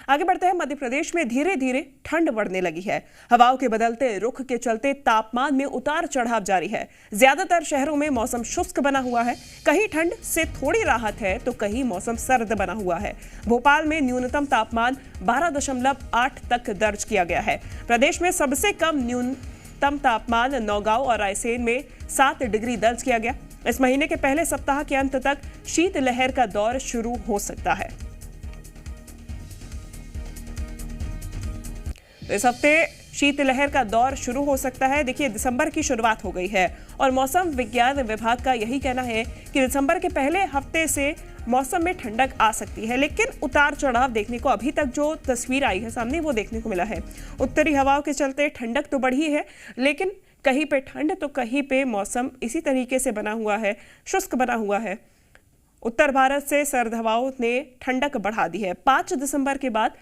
आगे बढ़ते हैं। मध्य प्रदेश में धीरे धीरे ठंड बढ़ने लगी है। हवाओं के बदलते रुख के चलते तापमान में उतार चढ़ाव जारी है। ज्यादातर शहरों में मौसम शुष्क बना हुआ है। कहीं ठंड से थोड़ी राहत है तो कहीं मौसम सर्द बना हुआ है। भोपाल में न्यूनतम तापमान 12.8 तक दर्ज किया गया है। प्रदेश में सबसे कम न्यूनतम तापमान नौगांव और रायसेन में 7 डिग्री दर्ज किया गया। इस महीने के पहले सप्ताह के अंत तक शीतलहर का दौर शुरू हो सकता है। इस हफ्ते शीतलहर का दौर शुरू हो सकता है। देखिए, दिसंबर की शुरुआत हो गई है और मौसम विज्ञान विभाग का यही कहना है कि दिसंबर के पहले हफ्ते से मौसम में ठंडक आ सकती है, लेकिन उतार चढ़ाव देखने को अभी तक जो तस्वीर आई है सामने वो देखने को मिला है। उत्तरी हवाओं के चलते ठंडक तो बढ़ी है, लेकिन कहीं पे ठंड तो कहीं पे मौसम इसी तरीके से बना हुआ है, शुष्क बना हुआ है। उत्तर भारत से सर्द हवाओं ने ठंडक बढ़ा दी है। 5 दिसंबर के बाद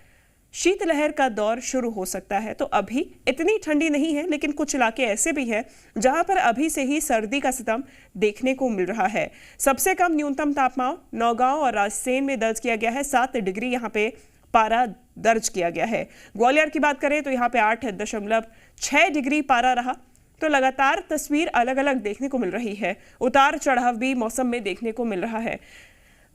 शीतलहर का दौर शुरू हो सकता है। तो अभी इतनी ठंडी नहीं है, लेकिन कुछ इलाके ऐसे भी हैं जहां पर अभी से ही सर्दी का सितम देखने को मिल रहा है। सबसे कम न्यूनतम तापमान नौगांव और रायसेन में दर्ज किया गया है। 7 डिग्री यहां पे पारा दर्ज किया गया है। ग्वालियर की बात करें तो यहाँ पे 8.6 डिग्री पारा रहा। तो लगातार तस्वीर अलग अलग देखने को मिल रही है। उतार चढ़ाव भी मौसम में देखने को मिल रहा है।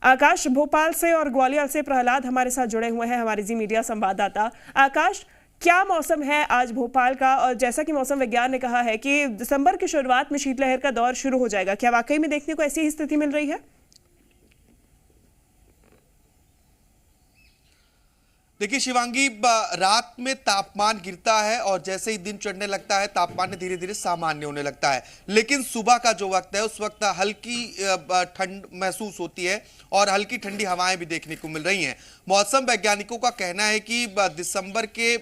आकाश, भोपाल से और ग्वालियर से प्रहलाद हमारे साथ जुड़े हुए हैं, हमारे जी मीडिया संवाददाता। आकाश, क्या मौसम है आज भोपाल का? और जैसा कि मौसम विज्ञान ने कहा है कि दिसंबर की शुरुआत में शीतलहर का दौर शुरू हो जाएगा, क्या वाकई में देखने को ऐसी ही स्थिति मिल रही है? देखिए शिवांगी, रात में तापमान गिरता है और जैसे ही दिन चढ़ने लगता है तापमान धीरे धीरे सामान्य होने लगता है, लेकिन सुबह का जो वक्त है उस वक्त हल्की ठंड महसूस होती है और हल्की ठंडी हवाएं भी देखने को मिल रही हैं। मौसम वैज्ञानिकों का कहना है कि दिसंबर के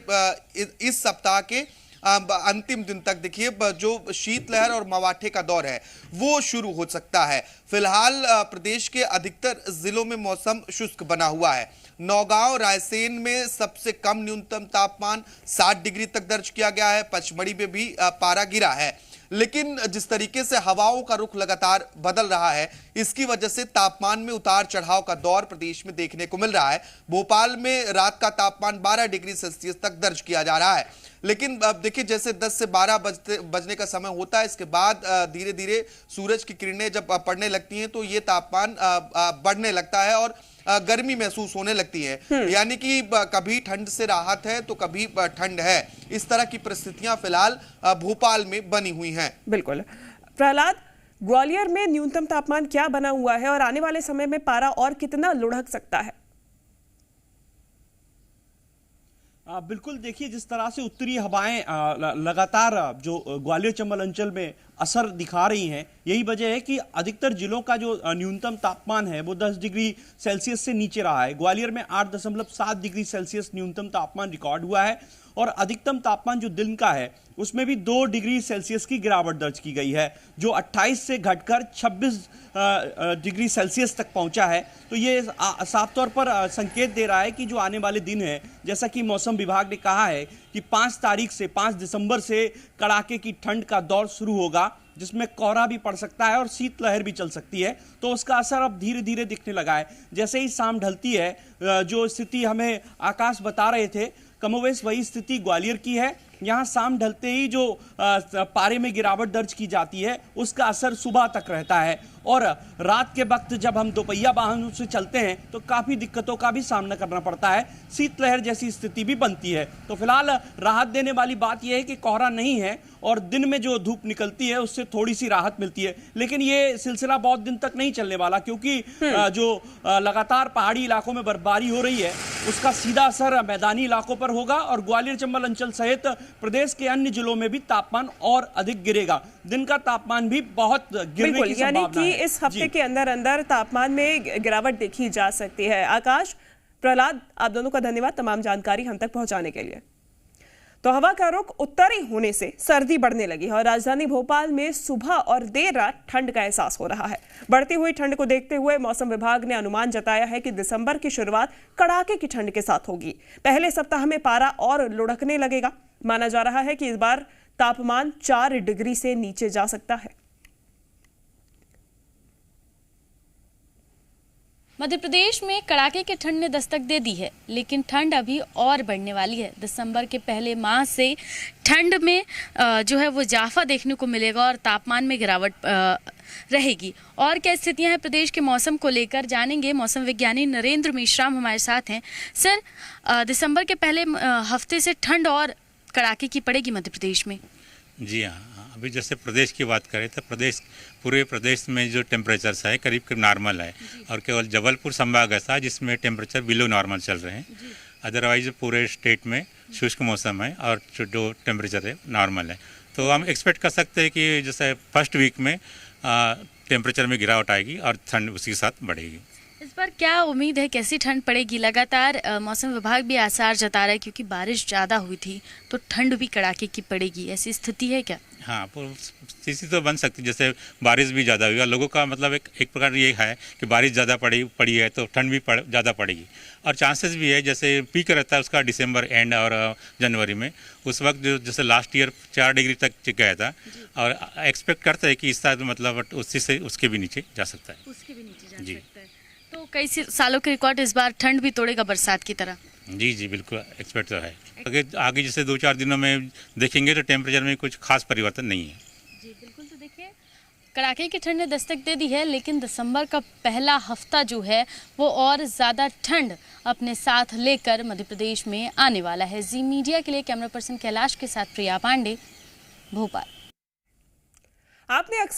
इस सप्ताह के अंतिम दिन तक देखिए जो शीतलहर और मवाठे का दौर है वो शुरू हो सकता है। फिलहाल प्रदेश के अधिकतर जिलों में मौसम शुष्क बना हुआ है। नौगांव रायसेन में सबसे कम न्यूनतम तापमान 7 डिग्री तक दर्ज किया गया है। पचमढ़ी में भी पारा गिरा है, लेकिन जिस तरीके से हवाओं का रुख लगातार बदल रहा है इसकी वजह से तापमान में उतार चढ़ाव का दौर प्रदेश में देखने को मिल रहा है। भोपाल में रात का तापमान 12 डिग्री सेल्सियस तक दर्ज किया जा रहा है, लेकिन अब देखिए जैसे 10 से 12 बजने का समय होता है, इसके बाद धीरे धीरे सूरज की किरणें जब पड़ने लगती हैं तो ये तापमान बढ़ने लगता है और गर्मी महसूस होने लगती है। यानी कि कभी ठंड से राहत है तो कभी ठंड है। इस तरह की परिस्थितियां फिलहाल भोपाल में बनी हुई हैं। बिल्कुल। प्रहलाद, ग्वालियर में न्यूनतम तापमान क्या बना हुआ है और आने वाले समय में पारा और कितना लुढ़क सकता है? बिल्कुल, देखिए जिस तरह से उत्तरी हवाएं लगातार जो ग्वालियर चंबल अंचल में असर दिखा रही हैं, यही वजह है कि अधिकतर जिलों का जो न्यूनतम तापमान है वो 10 डिग्री सेल्सियस से नीचे रहा है। ग्वालियर में 8.7 डिग्री सेल्सियस न्यूनतम तापमान रिकॉर्ड हुआ है और अधिकतम तापमान जो दिन का है उसमें भी 2 डिग्री सेल्सियस की गिरावट दर्ज की गई है, जो 28 से घटकर 26 डिग्री सेल्सियस तक पहुंचा है। तो ये साफ तौर पर संकेत दे रहा है कि जो आने वाले दिन है, जैसा कि मौसम विभाग ने कहा है कि 5 दिसंबर से कड़ाके की ठंड का दौर शुरू होगा, जिसमें कोहरा भी पड़ सकता है और शीतलहर भी चल सकती है। तो उसका असर अब धीरे धीरे दिखने लगा है। जैसे ही शाम ढलती है, जो स्थिति हमें आकाश बता रहे थे, कमोवेश वही स्थिति ग्वालियर की है। यहाँ शाम ढलते ही जो पारे में गिरावट दर्ज की जाती है उसका असर सुबह तक रहता है और रात के वक्त जब हम दोपहिया वाहनों से चलते हैं तो काफ़ी दिक्कतों का भी सामना करना पड़ता है। शीतलहर जैसी स्थिति भी बनती है। तो फिलहाल राहत देने वाली बात यह है कि कोहरा नहीं है और दिन में जो धूप निकलती है उससे थोड़ी सी राहत मिलती है, लेकिन ये सिलसिला बहुत दिन तक नहीं चलने वाला, क्योंकि जो लगातार पहाड़ी इलाकों में बर्फबारी हो रही है उसका सीधा असर मैदानी इलाकों पर होगा और ग्वालियर चंबल अंचल सहित प्रदेश के अन्य जिलों में भी तापमान और अधिक गिरेगा। दिन का तापमान भी बहुत गिरने की संभावना है। यानी कि इस हफ्ते के अंदर अंदर तापमान में गिरावट देखी जा सकती है। आकाश, प्रहलाद, आप दोनों का धन्यवाद तमाम जानकारी हम तक पहुंचाने के लिए। तो हवा का रुख उत्तरी होने से सर्दी बढ़ने लगी है और राजधानी भोपाल में सुबह और देर रात ठंड का एहसास हो रहा है। बढ़ती हुई ठंड को देखते हुए मौसम विभाग ने अनुमान जताया है कि दिसंबर की शुरुआत कड़ाके की ठंड के साथ होगी। पहले सप्ताह में पारा और लुढ़कने लगेगा। माना जा रहा है कि इस बार तापमान 4 डिग्री से नीचे जा सकता है। मध्य प्रदेश में कड़ाके की ठंड ने दस्तक दे दी है, लेकिन ठंड अभी और बढ़ने वाली है। दिसंबर के पहले माह से ठंड में जो है वो इजाफा देखने को मिलेगा और तापमान में गिरावट रहेगी। और क्या स्थितियां हैं प्रदेश के मौसम को लेकर, जानेंगे। मौसम विज्ञानी नरेंद्र मेश्राम हमारे साथ हैं। सर, दिसंबर के पहले हफ्ते से ठंड और कड़ाके की पड़ेगी मध्य प्रदेश में? जी हाँ, अभी जैसे प्रदेश की बात करें तो पूरे प्रदेश में जो टेम्परेचर है करीब करीब नॉर्मल है, और केवल जबलपुर संभाग ऐसा है जिसमें टेम्परेचर बिलो नॉर्मल चल रहे हैं। अदरवाइज पूरे स्टेट में शुष्क मौसम है और जो टेम्परेचर है नॉर्मल है। तो हम एक्सपेक्ट कर सकते हैं कि जैसे फर्स्ट वीक में टेम्परेचर में गिरावट आएगी और ठंड उसी के साथ बढ़ेगी। इस बार क्या उम्मीद है, कैसी ठंड पड़ेगी? लगातार मौसम विभाग भी आसार जता रहा है, क्योंकि बारिश ज़्यादा हुई थी तो ठंड भी कड़ाके की पड़ेगी, ऐसी स्थिति है क्या? हाँ, स्थिति तो बन सकती है। जैसे बारिश भी ज़्यादा हुई और लोगों का मतलब एक प्रकार ये है कि बारिश ज़्यादा पड़ी है तो ठंड भी ज़्यादा पड़ेगी। और चांसेस भी है, जैसे पीक रहता है उसका दिसंबर एंड और जनवरी में, उस वक्त जो जैसे लास्ट ईयर 4 डिग्री तक गया था, और एक्सपेक्ट करते हैं कि इस साल मतलब उसके भी नीचे जा सकता है। उसके भी नीचे जा सकता है। तो कई सालों के रिकॉर्ड इस बार ठंड भी तोड़ेगा बरसात की तरह? जी बिल्कुल एक्सपेक्ट तो है। आगे जैसे 2-4 दिनों में देखेंगे तो टेम्परेचर में कुछ खास परिवर्तन नहीं है। जी बिल्कुल। तो देखिए, कड़ाके की ठंड ने दस्तक दे दी है, लेकिन दिसंबर का पहला हफ्ता जो है वो और ज़्यादा ठंड अपने साथ लेकर मध्य प्रदेश में आने वाला है। जी मीडिया के लिए कैमरा पर्सन कैलाश के साथ प्रिया पांडे, भोपाल। आपने